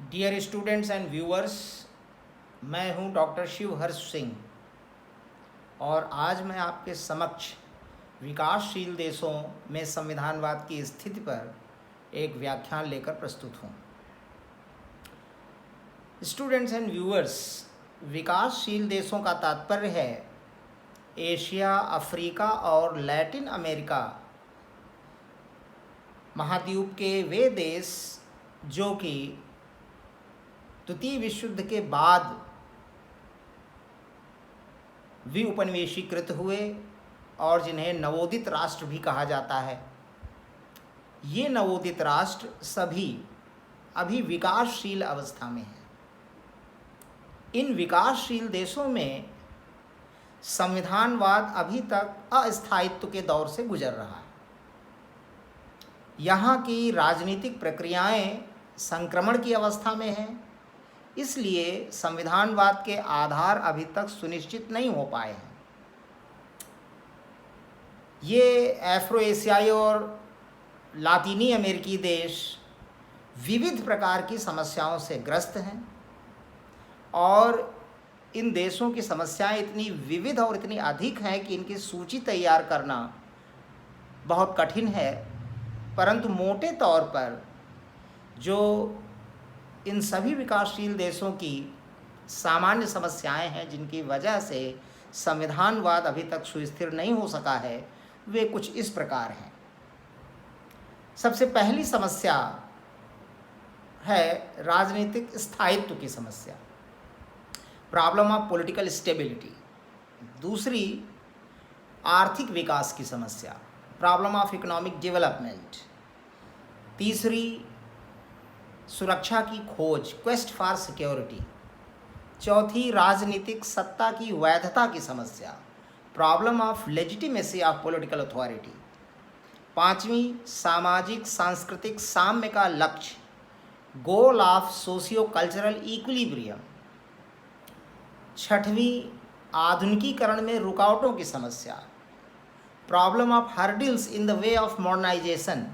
Dear students and viewers, मैं हूं doctor Shiv Harsh Singh और आज मैं आपके समक्ष विकासशील देशों में संविधानवाद की स्थिति पर एक व्याख्यान लेकर प्रस्तुत हूं। स्टूडेंट्स एंड व्यूअर्स, विकासशील देशों का तात्पर्य है एशिया, अफ्रीका और लैटिन अमेरिका महाद्वीप के वे देश जो कि द्वितीय विश्व युद्ध के बाद विउपनिवेशीकृत हुए और जिन्हें नवोदित राष्ट्र भी कहा जाता है। ये नवोदित राष्ट्र सभी अभी विकासशील अवस्था में हैं। इन विकासशील देशों में संविधानवाद अभी तक अस्थायित्व के दौर से गुजर रहा है। यहाँ की राजनीतिक प्रक्रियाएं संक्रमण की अवस्था में हैं, इसलिए संविधानवाद के आधार अभी तक सुनिश्चित नहीं हो पाए हैं। ये अफ्रो एशियाई और लातीनी अमेरिकी देश विविध प्रकार की समस्याओं से ग्रस्त हैं और इन देशों की समस्याएं इतनी विविध और इतनी अधिक हैं कि इनकी सूची तैयार करना बहुत कठिन है। परंतु मोटे तौर पर जो इन सभी विकासशील देशों की सामान्य समस्याएं हैं जिनकी वजह से संविधानवाद अभी तक सुस्थिर नहीं हो सका है, वे कुछ इस प्रकार हैं। सबसे पहली समस्या है राजनीतिक स्थायित्व की समस्या, प्रॉब्लम ऑफ पॉलिटिकल स्टेबिलिटी। दूसरी, आर्थिक विकास की समस्या, प्रॉब्लम ऑफ इकोनॉमिक डेवलपमेंट। तीसरी, सुरक्षा की खोज, क्वेस्ट फॉर सिक्योरिटी। चौथी, राजनीतिक सत्ता की वैधता की समस्या, problem of legitimacy of political authority. पांचवी, सामाजिक सांस्कृतिक साम्य का लक्ष्य, goal of socio cultural equilibrium. छठवीं, आधुनिकीकरण में रुकावटों की समस्या, problem of hurdles in the way of modernisation.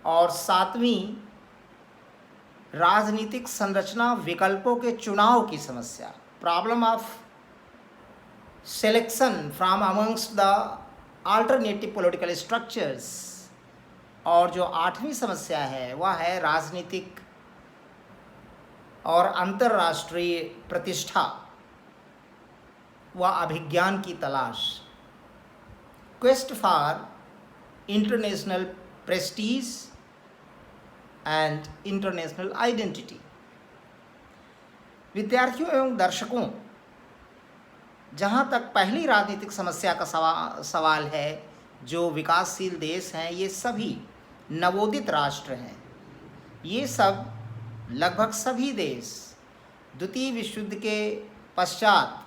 और सातवीं, राजनीतिक संरचना विकल्पों के चुनाव की समस्या, problem of selection from amongst the alternative political structures. और जो आठवीं समस्या है वह है राजनीतिक और अंतर्राष्ट्रीय प्रतिष्ठा व अभिज्ञान की तलाश, quest for international Prestige and international identity. विद्यार्थियों एवं दर्शकों, जहाँ तक पहली राजनीतिक समस्या का सवाल है, जो विकासशील देश हैं ये सभी नवोदित राष्ट्र हैं। ये सब लगभग सभी देश द्वितीय विश्व युद्ध के पश्चात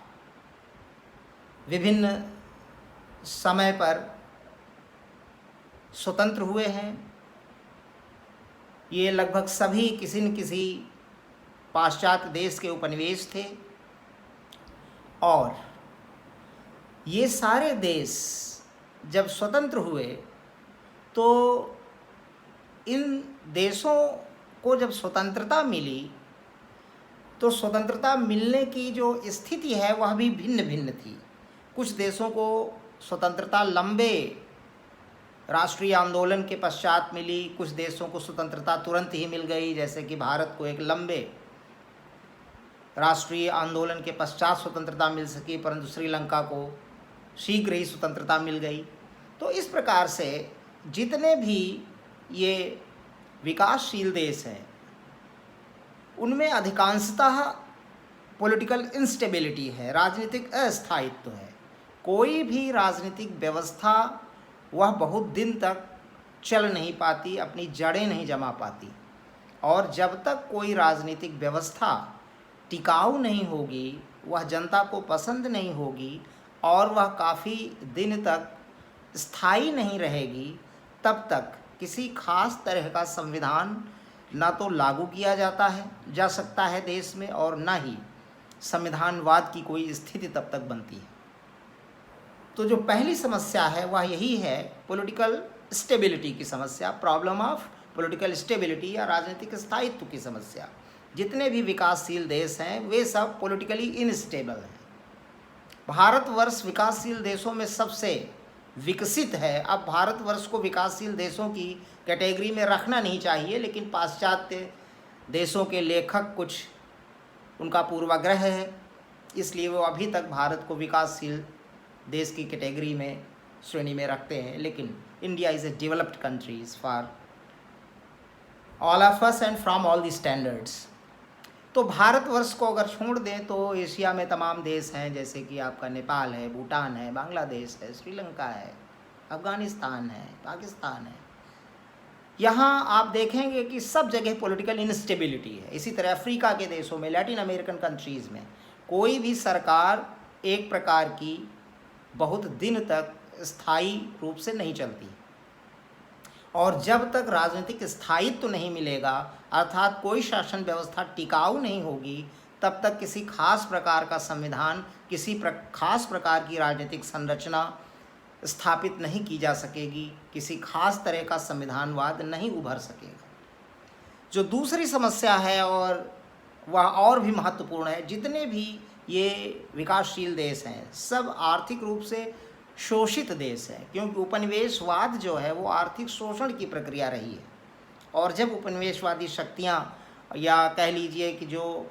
विभिन्न समय पर स्वतंत्र हुए हैं। ये लगभग सभी किसी न किसी पाश्चात्य देश के उपनिवेश थे और ये सारे देश जब स्वतंत्र हुए तो इन देशों को जब स्वतंत्रता मिली तो स्वतंत्रता मिलने की जो स्थिति है वह भी भिन्न भिन्न थी। कुछ देशों को स्वतंत्रता लंबे राष्ट्रीय आंदोलन के पश्चात मिली, कुछ देशों को स्वतंत्रता तुरंत ही मिल गई, जैसे कि भारत को एक लंबे राष्ट्रीय आंदोलन के पश्चात स्वतंत्रता मिल सकी, परंतु श्रीलंका को शीघ्र ही स्वतंत्रता मिल गई। तो इस प्रकार से जितने भी ये विकासशील देश हैं उनमें अधिकांशतः पॉलिटिकल इंस्टेबिलिटी है, राजनीतिक अस्थायित्व है। कोई भी राजनीतिक व्यवस्था वह बहुत दिन तक चल नहीं पाती, अपनी जड़ें नहीं जमा पाती। और जब तक कोई राजनीतिक व्यवस्था टिकाऊ नहीं होगी, वह जनता को पसंद नहीं होगी और वह काफ़ी दिन तक स्थायी नहीं रहेगी, तब तक किसी खास तरह का संविधान ना तो लागू किया जा सकता है देश में और ना ही संविधानवाद की कोई स्थिति तब तक बनती है। तो जो पहली समस्या है वह यही है, पॉलिटिकल स्टेबिलिटी की समस्या, प्रॉब्लम ऑफ पॉलिटिकल स्टेबिलिटी या राजनीतिक स्थायित्व की समस्या। जितने भी विकासशील देश हैं वे सब पॉलिटिकली इनस्टेबल हैं। भारतवर्ष विकासशील देशों में सबसे विकसित है। अब भारतवर्ष को विकासशील देशों की कैटेगरी में रखना नहीं चाहिए, लेकिन पाश्चात्य देशों के लेखक कुछ उनका पूर्वाग्रह है, इसलिए वो अभी तक भारत को विकासशील देश की कैटेगरी में श्रेणी में रखते हैं। लेकिन India is a developed countries for all of us and from all the standards. तो भारतवर्ष को अगर छोड़ दें तो एशिया में तमाम देश हैं, जैसे कि आपका नेपाल है, भूटान है, बांग्लादेश है, श्रीलंका है, अफ़गानिस्तान है, पाकिस्तान है। यहाँ आप देखेंगे कि सब जगह पॉलिटिकल इंस्टेबिलिटी है। इसी तरह अफ्रीका के देशों में, लैटिन अमेरिकन कंट्रीज़ में कोई भी सरकार एक प्रकार की बहुत दिन तक स्थायी रूप से नहीं चलती, और जब तक राजनीतिक स्थायित्व तो नहीं मिलेगा, अर्थात कोई शासन व्यवस्था टिकाऊ नहीं होगी, तब तक किसी खास प्रकार का संविधान, किसी खास प्रकार की राजनीतिक संरचना स्थापित नहीं की जा सकेगी, किसी खास तरह का संविधानवाद नहीं उभर सकेगा। जो दूसरी समस्या है, और वह और भी महत्वपूर्ण है, जितने भी ये विकासशील देश हैं सब आर्थिक रूप से शोषित देश है, क्योंकि उपनिवेशवाद जो है वो आर्थिक शोषण की प्रक्रिया रही है। और जब उपनिवेशवादी शक्तियाँ, या कह लीजिए कि जो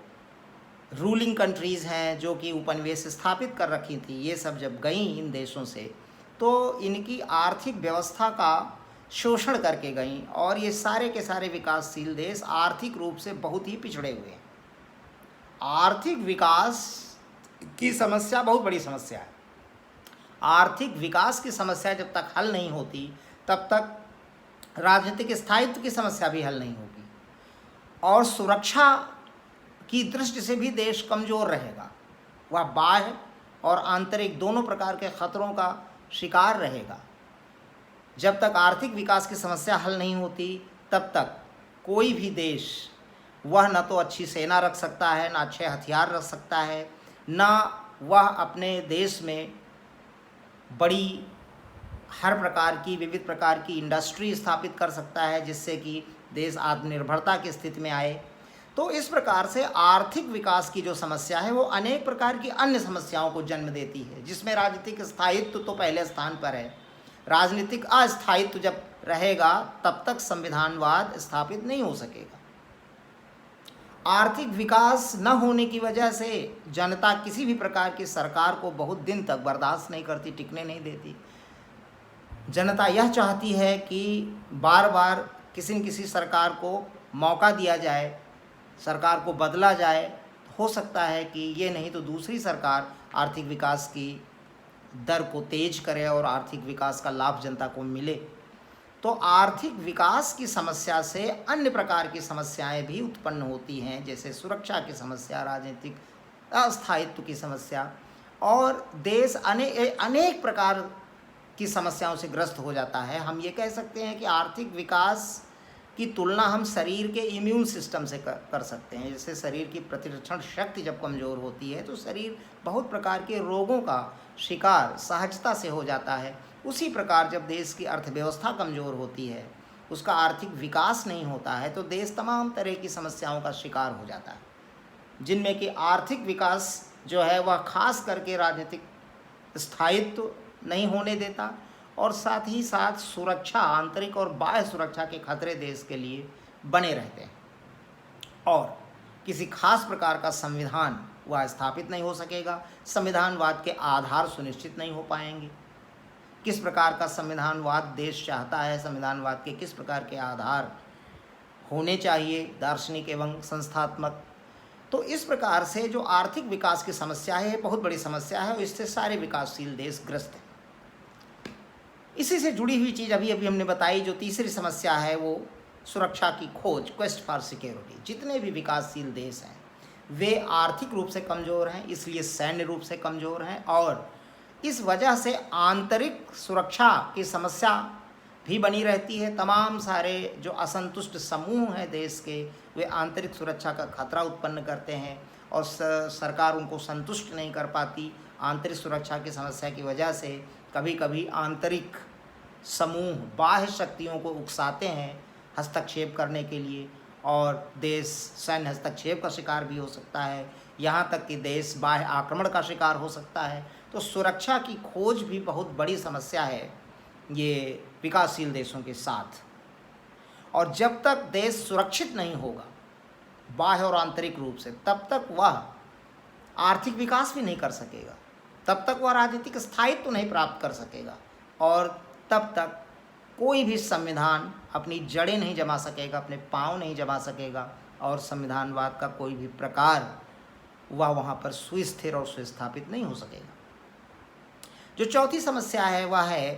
रूलिंग कंट्रीज़ हैं जो कि उपनिवेश स्थापित कर रखी थी, ये सब जब गईं इन देशों से, तो इनकी आर्थिक व्यवस्था का शोषण करके गईं, और ये सारे के सारे विकासशील देश आर्थिक रूप से बहुत ही पिछड़े हुए हैं। आर्थिक विकास की समस्या बहुत बड़ी समस्या है। आर्थिक विकास की समस्या जब तक हल नहीं होती, तब तक राजनीतिक स्थायित्व की समस्या भी हल नहीं होगी, और सुरक्षा की दृष्टि से भी देश कमज़ोर रहेगा। वह बाह्य और आंतरिक दोनों प्रकार के खतरों का शिकार रहेगा। जब तक आर्थिक विकास की समस्या हल नहीं होती, तब तक कोई भी देश, वह न तो अच्छी सेना रख सकता है, ना अच्छे हथियार रख सकता है, ना वह अपने देश में बड़ी हर प्रकार की, विविध प्रकार की इंडस्ट्री स्थापित कर सकता है, जिससे कि देश आत्मनिर्भरता की स्थिति में आए। तो इस प्रकार से आर्थिक विकास की जो समस्या है वो अनेक प्रकार की अन्य समस्याओं को जन्म देती है, जिसमें राजनीतिक स्थायित्व तो पहले स्थान पर है। राजनीतिक अस्थायित्व जब रहेगा, तब तक संविधानवाद स्थापित नहीं हो सकेगा। आर्थिक विकास न होने की वजह से जनता किसी भी प्रकार की सरकार को बहुत दिन तक बर्दाश्त नहीं करती, टिकने नहीं देती। जनता यह चाहती है कि बार बार किसी न किसी सरकार को मौका दिया जाए, सरकार को बदला जाए। हो सकता है कि ये नहीं तो दूसरी सरकार आर्थिक विकास की दर को तेज करे और आर्थिक विकास का लाभ जनता को मिले। तो आर्थिक विकास की समस्या से अन्य प्रकार की समस्याएं भी उत्पन्न होती हैं, जैसे सुरक्षा की समस्या, राजनीतिक अस्थायित्व की समस्या, और देश अनेक प्रकार की समस्याओं से ग्रस्त हो जाता है। हम ये कह सकते हैं कि आर्थिक विकास की तुलना हम शरीर के इम्यून सिस्टम से कर सकते हैं। जैसे शरीर की प्रतिरक्षण शक्ति जब कमज़ोर होती है तो शरीर बहुत प्रकार के रोगों का शिकार सहजता से हो जाता है। उसी प्रकार जब देश की अर्थव्यवस्था कमज़ोर होती है, उसका आर्थिक विकास नहीं होता है, तो देश तमाम तरह की समस्याओं का शिकार हो जाता है, जिनमें कि आर्थिक विकास जो है वह खास करके राजनीतिक स्थायित्व नहीं होने देता, और साथ ही साथ सुरक्षा, आंतरिक और बाह्य सुरक्षा के खतरे देश के लिए बने रहते हैं, और किसी खास प्रकार का संविधान वह स्थापित नहीं हो सकेगा। संविधानवाद के आधार सुनिश्चित नहीं हो पाएंगे। किस प्रकार का संविधानवाद देश चाहता है, संविधानवाद के किस प्रकार के आधार होने चाहिए, दार्शनिक एवं संस्थात्मक। तो इस प्रकार से जो आर्थिक विकास की समस्या है, बहुत बड़ी समस्या है, और इससे सारे विकासशील देश ग्रस्त हैं। इसी से जुड़ी हुई चीज़ अभी हमने बताई, जो तीसरी समस्या है वो सुरक्षा की खोज, क्वेस्ट फॉर सिक्योरिटी। जितने भी विकासशील देश हैं वे आर्थिक रूप से कमज़ोर हैं, इसलिए सैन्य रूप से कमज़ोर हैं, और इस वजह से आंतरिक सुरक्षा की समस्या भी बनी रहती है। तमाम सारे जो असंतुष्ट समूह हैं देश के, वे आंतरिक सुरक्षा का खतरा उत्पन्न करते हैं, और सरकार उनको संतुष्ट नहीं कर पाती। आंतरिक सुरक्षा की समस्या की वजह से कभी कभी आंतरिक समूह बाह्य शक्तियों को उकसाते हैं हस्तक्षेप करने के लिए, और देश सैन्य हस्तक्षेप का शिकार भी हो सकता है, यहाँ तक कि देश बाह्य आक्रमण का शिकार हो सकता है। तो सुरक्षा की खोज भी बहुत बड़ी समस्या है ये विकासशील देशों के साथ। और जब तक देश सुरक्षित नहीं होगा बाह्य और आंतरिक रूप से, तब तक वह आर्थिक विकास भी नहीं कर सकेगा, तब तक वह राजनीतिक स्थायित्व तो नहीं प्राप्त कर सकेगा, और तब तक कोई भी संविधान अपनी जड़ें नहीं जमा सकेगा, अपने पांव नहीं जमा सकेगा, और संविधानवाद का कोई भी प्रकार वह वहाँ पर सुस्थिर और सुस्थापित नहीं हो सकेगा। जो चौथी समस्या है वह है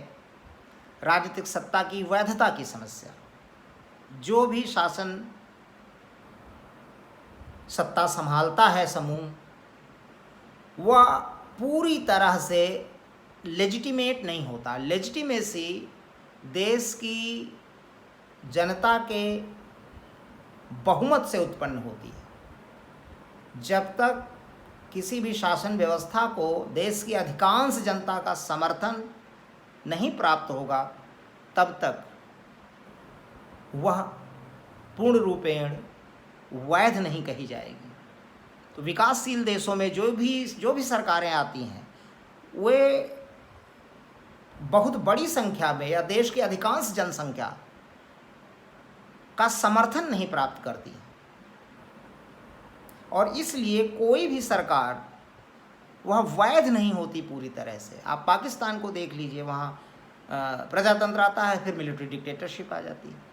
राजनीतिक सत्ता की वैधता की समस्या। जो भी शासन सत्ता संभालता है समूह, वह पूरी तरह से लेजिटिमेट नहीं होता। लेजिटिमेसी देश की जनता के बहुमत से उत्पन्न होती है। जब तक किसी भी शासन व्यवस्था को देश की अधिकांश जनता का समर्थन नहीं प्राप्त होगा, तब तक वह पूर्ण रूपेण वैध नहीं कही जाएगी। तो विकासशील देशों में जो भी सरकारें आती हैं, वे बहुत बड़ी संख्या में या देश की अधिकांश जनसंख्या का समर्थन नहीं प्राप्त करती, और इसलिए कोई भी सरकार वह वैध नहीं होती पूरी तरह से। आप पाकिस्तान को देख लीजिए, वहाँ प्रजातंत्र आता है, फिर मिलिट्री डिक्टेटरशिप आ जाती है।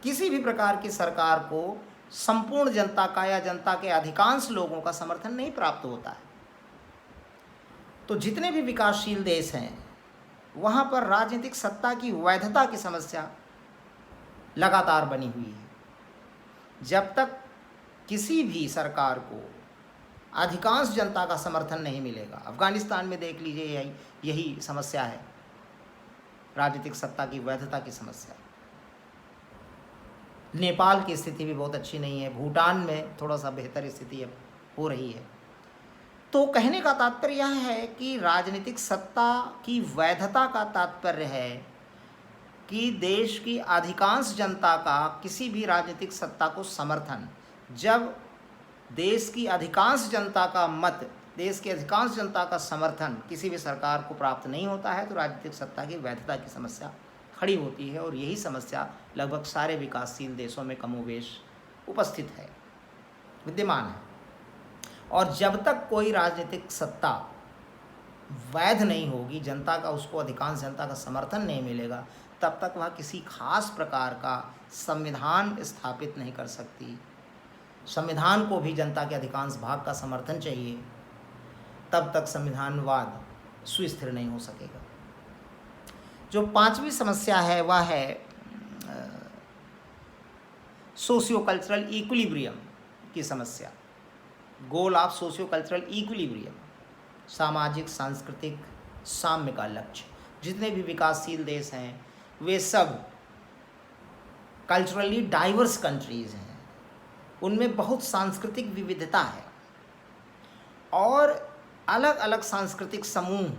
किसी भी प्रकार की सरकार को संपूर्ण जनता का या जनता के अधिकांश लोगों का समर्थन नहीं प्राप्त होता है। तो जितने भी विकासशील देश हैं, वहाँ पर राजनीतिक सत्ता की वैधता की समस्या लगातार बनी हुई है। जब तक किसी भी सरकार को अधिकांश जनता का समर्थन नहीं मिलेगा, अफगानिस्तान में देख लीजिए, यही समस्या है, राजनीतिक सत्ता की वैधता की समस्या। नेपाल की स्थिति भी बहुत अच्छी नहीं है, भूटान में थोड़ा सा बेहतर स्थिति अब हो रही है। तो कहने का तात्पर्य यह है कि राजनीतिक सत्ता की वैधता का तात्पर्य है कि देश की अधिकांश जनता का किसी भी राजनीतिक सत्ता को समर्थन, जब देश की अधिकांश जनता का मत, देश की अधिकांश जनता का समर्थन किसी भी सरकार को प्राप्त नहीं होता है, तो राजनीतिक सत्ता की वैधता की समस्या खड़ी होती है। और यही समस्या लगभग सारे विकासशील देशों में कमोवेश उपस्थित है, विद्यमान है। और जब तक कोई राजनीतिक सत्ता वैध नहीं होगी, जनता का, उसको अधिकांश जनता का समर्थन नहीं मिलेगा, तब तक वह किसी खास प्रकार का संविधान स्थापित नहीं कर सकती। संविधान को भी जनता के अधिकांश भाग का समर्थन चाहिए, तब तक संविधानवाद सुस्थिर नहीं हो सकेगा। जो पांचवी समस्या है वह है सोशियो कल्चरल इक्विलिब्रियम की समस्या। गोल ऑफ सोशियो कल्चरल इक्विलिब्रियम, सामाजिक सांस्कृतिक साम्य का लक्ष्य। जितने भी विकासशील देश हैं वे सब कल्चरली डाइवर्स कंट्रीज़ हैं, उनमें बहुत सांस्कृतिक विविधता है और अलग अलग सांस्कृतिक समूह,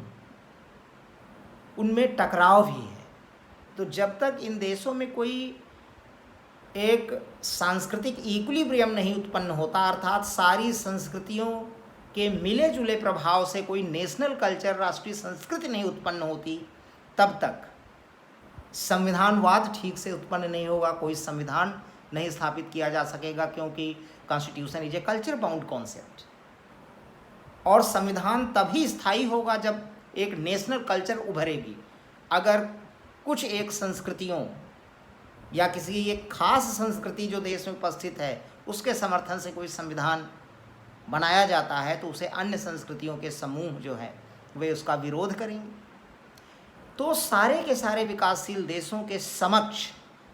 उनमें टकराव भी है। तो जब तक इन देशों में कोई एक सांस्कृतिक इक्विलिब्रियम नहीं उत्पन्न होता, अर्थात सारी संस्कृतियों के मिले जुले प्रभाव से कोई नेशनल कल्चर, राष्ट्रीय संस्कृति नहीं उत्पन्न होती, तब तक संविधानवाद ठीक से उत्पन्न नहीं होगा, कोई संविधान नहीं स्थापित किया जा सकेगा, क्योंकि constitution is a culture bound concept. और संविधान तभी स्थायी होगा जब एक नेशनल कल्चर उभरेगी। अगर कुछ एक संस्कृतियों या किसी एक खास संस्कृति जो देश में उपस्थित है उसके समर्थन से कोई संविधान बनाया जाता है, तो उसे अन्य संस्कृतियों के समूह जो है वे उसका विरोध करेंगे। तो सारे के सारे विकासशील देशों के समक्ष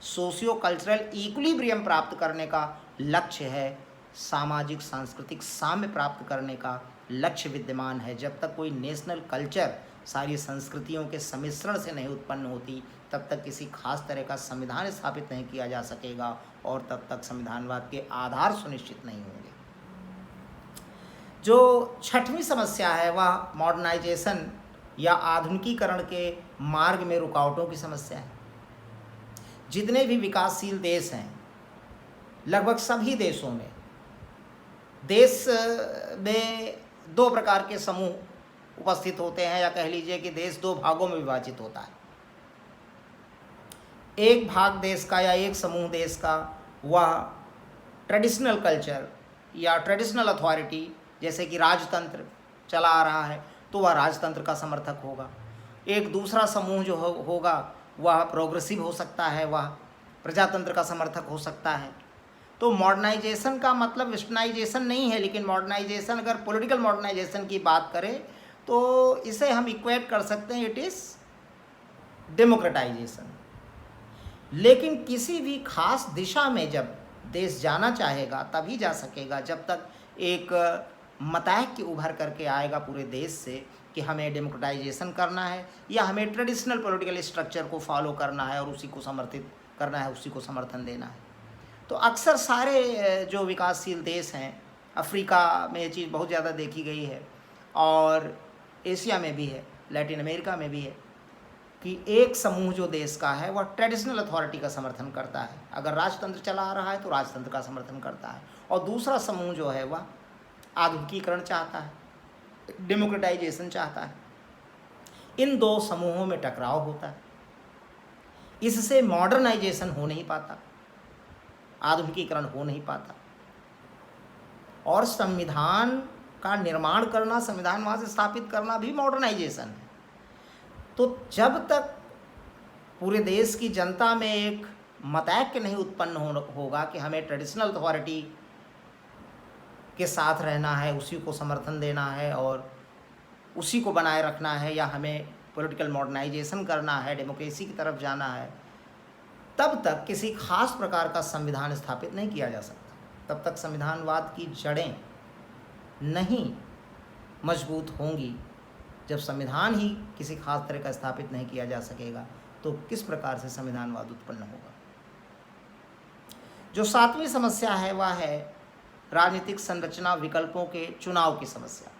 सोशियो कल्चरल इक्विलिब्रियम प्राप्त करने का लक्ष्य है, सामाजिक सांस्कृतिक साम्य प्राप्त करने का लक्ष्य विद्यमान है। जब तक कोई नेशनल कल्चर सारी संस्कृतियों के सम्मिश्रण से नहीं उत्पन्न होती, तब तक किसी खास तरह का संविधान स्थापित नहीं किया जा सकेगा, और तब तक संविधानवाद के आधार सुनिश्चित नहीं होंगे। जो छठवीं समस्या है वह मॉडर्नाइजेशन या आधुनिकीकरण के मार्ग में रुकावटों की समस्या है। जितने भी विकासशील देश हैं लगभग सभी देशों में देश में दो प्रकार के समूह उपस्थित होते हैं, या कह लीजिए कि देश दो भागों में विभाजित होता है। एक भाग देश का या एक समूह देश का वह ट्रेडिशनल कल्चर या ट्रेडिशनल अथॉरिटी, जैसे कि राजतंत्र चला आ रहा है तो वह राजतंत्र का समर्थक होगा। एक दूसरा समूह जो होगा वह प्रोग्रेसिव हो सकता है, वह प्रजातंत्र का समर्थक हो सकता है। तो मॉडर्नाइजेशन का मतलब वेस्टर्नाइजेशन नहीं है, लेकिन मॉडर्नाइजेशन, अगर पॉलिटिकल मॉडर्नाइजेशन की बात करें तो इसे हम इक्वेट कर सकते हैं, इट इज़ डेमोक्रेटाइजेशन। लेकिन किसी भी खास दिशा में जब देश जाना चाहेगा तभी जा सकेगा जब तक एक मतैक्य उभर करके आएगा पूरे देश से कि हमें डेमोक्रेटाइजेशन करना है या हमें ट्रेडिशनल पॉलिटिकल स्ट्रक्चर को फॉलो करना है और उसी को समर्थित करना है, उसी को समर्थन देना है। तो अक्सर सारे जो विकासशील देश हैं, अफ्रीका में ये चीज़ बहुत ज़्यादा देखी गई है और एशिया में भी है, लैटिन अमेरिका में भी है, कि एक समूह जो देश का है वह ट्रेडिशनल अथॉरिटी का समर्थन करता है। अगर राजतंत्र चला आ रहा है तो राजतंत्र का समर्थन करता है, और दूसरा समूह जो है वह आधुनिकीकरण चाहता है, डेमोक्रेटाइजेशन चाहता है। इन दो समूहों में टकराव होता है, इससे मॉडर्नाइजेशन हो नहीं पाता, आधुनिकीकरण हो नहीं पाता, और संविधान का निर्माण करना, संविधान वहाँ से स्थापित करना भी मॉडर्नाइजेशन है। तो जब तक पूरे देश की जनता में एक मतैक्य नहीं उत्पन्न होगा कि हमें ट्रेडिशनल अथॉरिटी के साथ रहना है, उसी को समर्थन देना है और उसी को बनाए रखना है, या हमें पॉलिटिकल मॉडर्नाइजेशन करना है, डेमोक्रेसी की तरफ जाना है, तब तक किसी खास प्रकार का संविधान स्थापित नहीं किया जा सकता। तब तक संविधानवाद की जड़ें नहीं मजबूत होंगी। जब संविधान ही किसी खास तरह का स्थापित नहीं किया जा सकेगा तो किस प्रकार से संविधानवाद उत्पन्न होगा। जो सातवीं समस्या है वह है राजनीतिक संरचना विकल्पों के चुनाव की समस्या।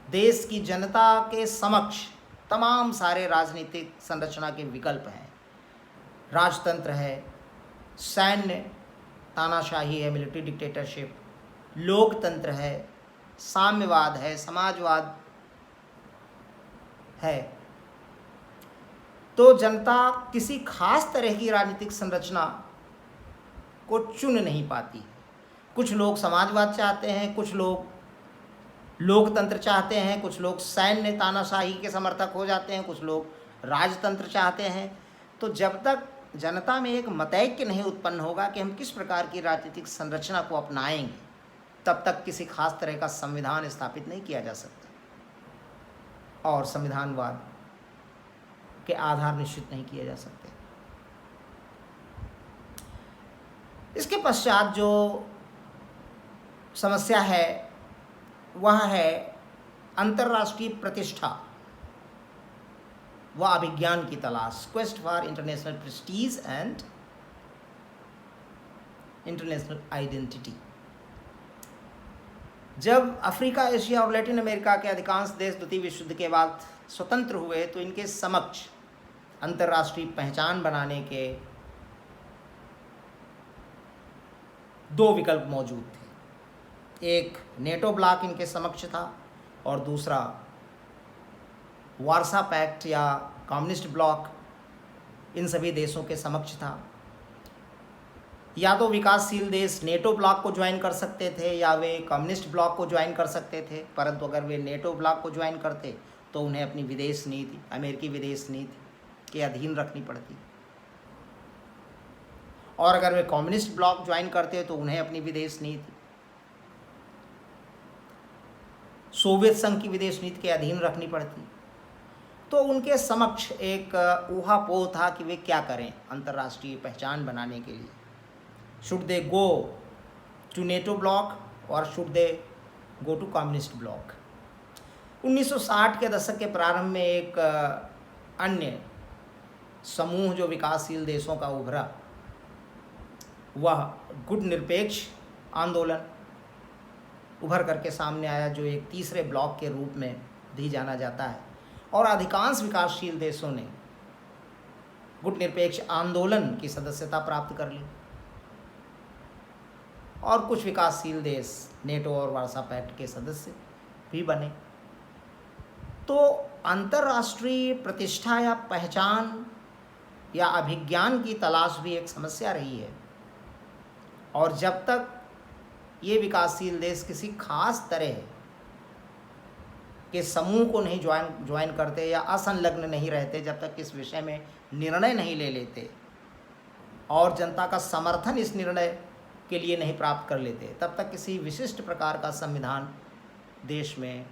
देश की जनता के समक्ष तमाम सारे राजनीतिक संरचना के विकल्प हैं। राजतंत्र है, सैन्य तानाशाही है, मिलिट्री डिक्टेटरशिप, लोकतंत्र है, साम्यवाद है, समाजवाद है। तो जनता किसी खास तरह की राजनीतिक संरचना को चुन नहीं पाती। कुछ लोग समाजवाद चाहते हैं, कुछ लोग लोकतंत्र चाहते हैं, कुछ लोग सैन्य तानाशाही के समर्थक हो जाते हैं, कुछ लोग राजतंत्र चाहते हैं। तो जब तक जनता में एक मतैक्य नहीं उत्पन्न होगा कि हम किस प्रकार की राजनीतिक संरचना को अपनाएंगे, तब तक किसी खास तरह का संविधान स्थापित नहीं किया जा सकता और संविधानवाद के आधार निश्चित नहीं किए जा सकते। इसके पश्चात जो समस्या है वह है अंतर्राष्ट्रीय प्रतिष्ठा व अभिज्ञान की तलाश, quest for international Prestige and international identity. जब अफ्रीका, एशिया और लैटिन अमेरिका के अधिकांश देश द्वितीय विश्व युद्ध के बाद स्वतंत्र हुए तो इनके समक्ष अंतर्राष्ट्रीय पहचान बनाने के दो विकल्प मौजूद थे। एक नेटो ब्लॉक इनके समक्ष था और दूसरा वारसा पैक्ट या कम्युनिस्ट ब्लॉक इन सभी देशों के समक्ष था। या तो विकासशील देश नेटो ब्लॉक को ज्वाइन कर सकते थे या वे कम्युनिस्ट ब्लॉक को ज्वाइन कर सकते थे, परंतु अगर वे नेटो ब्लॉक को ज्वाइन करते तो उन्हें अपनी विदेश नीति, अमेरिकी विदेश नीति के अधीन रखनी पड़ती, और अगर वे कम्युनिस्ट ब्लॉक ज्वाइन करते तो उन्हें अपनी विदेश नीति सोवियत संघ की विदेश नीति के अधीन रखनी पड़ती। तो उनके समक्ष एक ऊहापोह था कि वे क्या करें अंतर्राष्ट्रीय पहचान बनाने के लिए। Should they go to NATO bloc और should they go to communist bloc. 1960 के दशक के प्रारंभ में एक अन्य समूह जो विकासशील देशों का उभरा वह गुट निरपेक्ष आंदोलन उभर करके सामने आया, जो एक तीसरे ब्लॉक के रूप में भी जाना जाता है। और अधिकांश विकासशील देशों ने गुट निरपेक्ष आंदोलन की सदस्यता प्राप्त कर ली। और कुछ विकासशील देश नेटो और वार्सा पैक्ट के सदस्य भी बने। तो अंतर्राष्ट्रीय प्रतिष्ठा या पहचान या अभिज्ञान की तलाश भी एक समस्या रही है, और जब तक ये विकासशील देश किसी खास तरह के समूह को नहीं ज्वाइन करते या असंलग्न नहीं रहते, जब तक इस विषय में निर्णय नहीं ले लेते और जनता का समर्थन इस निर्णय के लिए नहीं प्राप्त कर लेते, तब तक किसी विशिष्ट प्रकार का संविधान देश में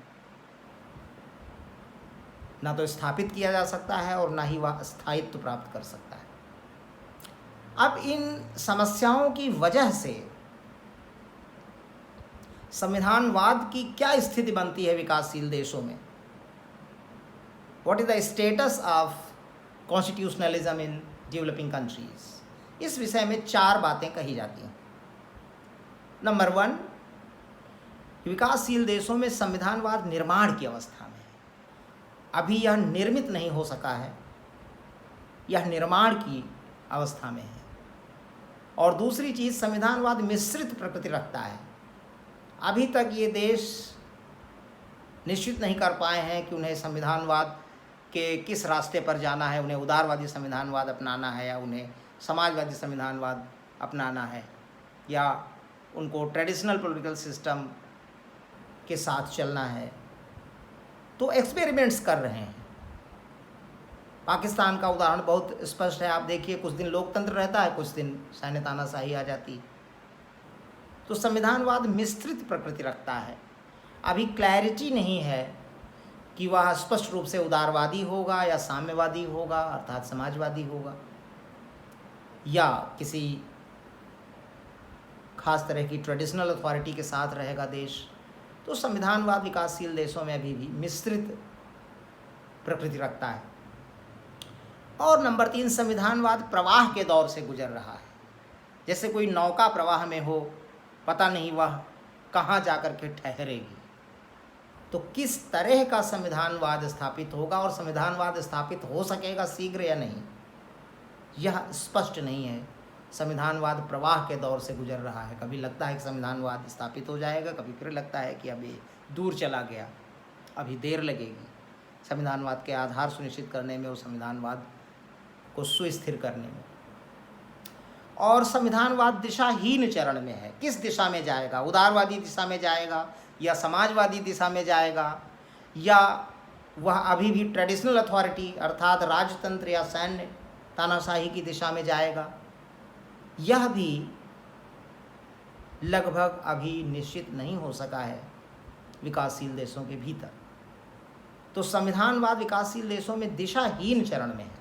ना तो स्थापित किया जा सकता है और ना ही वह स्थायित्व प्राप्त कर सकता है। अब इन समस्याओं की वजह से संविधानवाद की क्या स्थिति बनती है विकासशील देशों में? What is the status of constitutionalism in developing countries? इस विषय में 4 बातें कही जाती हैं। नंबर 1, विकासशील देशों में संविधानवाद निर्माण की अवस्था में है, अभी यह निर्मित नहीं हो सका है, यह निर्माण की अवस्था में है। और दूसरी चीज़, संविधानवाद मिश्रित प्रकृति रखता है, अभी तक ये देश निश्चित नहीं कर पाए हैं कि उन्हें संविधानवाद के किस रास्ते पर जाना है, उन्हें उदारवादी संविधानवाद अपनाना है या उन्हें समाजवादी संविधानवाद अपनाना है, या उनको ट्रेडिशनल पॉलिटिकल सिस्टम के साथ चलना है। तो एक्सपेरिमेंट्स कर रहे हैं। पाकिस्तान का उदाहरण बहुत स्पष्ट है, आप देखिए, कुछ दिन लोकतंत्र रहता है, कुछ दिन सैन्य तानाशाही आ जाती। तो संविधानवाद मिश्रित प्रकृति रखता है, अभी क्लैरिटी नहीं है कि वह स्पष्ट रूप से उदारवादी होगा या साम्यवादी होगा अर्थात समाजवादी होगा, या किसी खास तरह की ट्रेडिशनल अथॉरिटी के साथ रहेगा देश। तो संविधानवाद विकासशील देशों में अभी भी मिश्रित प्रकृति रखता है। और नंबर 3, संविधानवाद प्रवाह के दौर से गुजर रहा है, जैसे कोई नौका प्रवाह में हो, पता नहीं वह कहाँ जाकर के ठहरेगी। तो किस तरह का संविधानवाद स्थापित होगा और संविधानवाद स्थापित हो सकेगा शीघ्र या नहीं, यह स्पष्ट नहीं है। संविधानवाद प्रवाह के दौर से गुजर रहा है, कभी लगता है कि संविधानवाद स्थापित हो जाएगा, कभी फिर लगता है कि अभी दूर चला गया, अभी देर लगेगी संविधानवाद के आधार सुनिश्चित करने में और संविधानवाद को सुस्थिर करने में। और संविधानवाद दिशाहीन चरण में है, किस दिशा में जाएगा? उदारवादी दिशा में जाएगा या समाजवादी दिशा में जाएगा, या वह अभी भी ट्रेडिशनल अथॉरिटी अर्थात राजतंत्र या सैन्य तानाशाही की दिशा में जाएगा? यह भी लगभग अभी निश्चित नहीं हो सका है विकासशील देशों के भीतर। तो संविधानवाद विकासशील देशों में दिशाहीन चरण में है।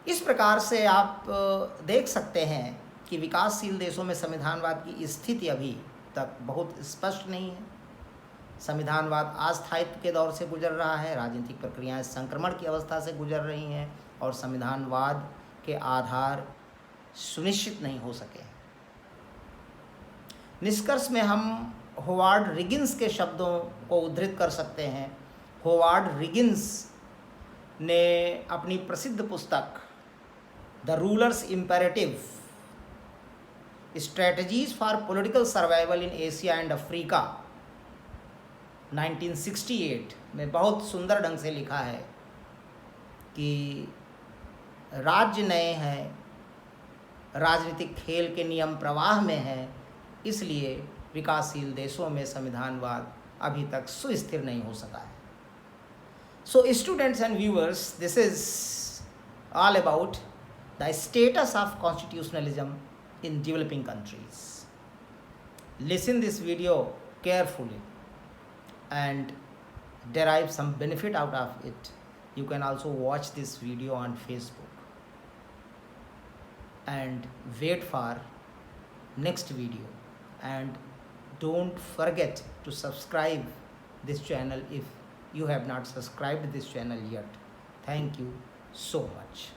इस प्रकार से आप देख सकते हैं कि विकासशील देशों में संविधानवाद की स्थिति अभी तक बहुत स्पष्ट नहीं है। संविधानवाद अस्थायित्व के दौर से गुजर रहा है, राजनीतिक प्रक्रियाएं संक्रमण की अवस्था से गुजर रही हैं और संविधानवाद के आधार सुनिश्चित नहीं हो सके। निष्कर्ष में हम होवार्ड रिगिन्स के शब्दों को उद्धृत कर सकते हैं। होवार्ड रिगिन्स ने अपनी प्रसिद्ध पुस्तक the rulers imperative strategies for political survival in Asia and Africa 1968 में बहुत सुंदर ढंग से लिखा है कि राज्य नए हैं, राजनीतिक खेल के नियम प्रवाह में हैं, इसलिए विकासशील देशों में संविधानवाद अभी तक सुस्थिर नहीं हो सका है। So students and viewers, this is all about the status of constitutionalism in developing countries. Listen this video carefully and derive some benefit out of it. You can also watch this video on Facebook and wait for next video, and don't forget to subscribe this channel if you have not subscribed this channel yet. Thank you so much.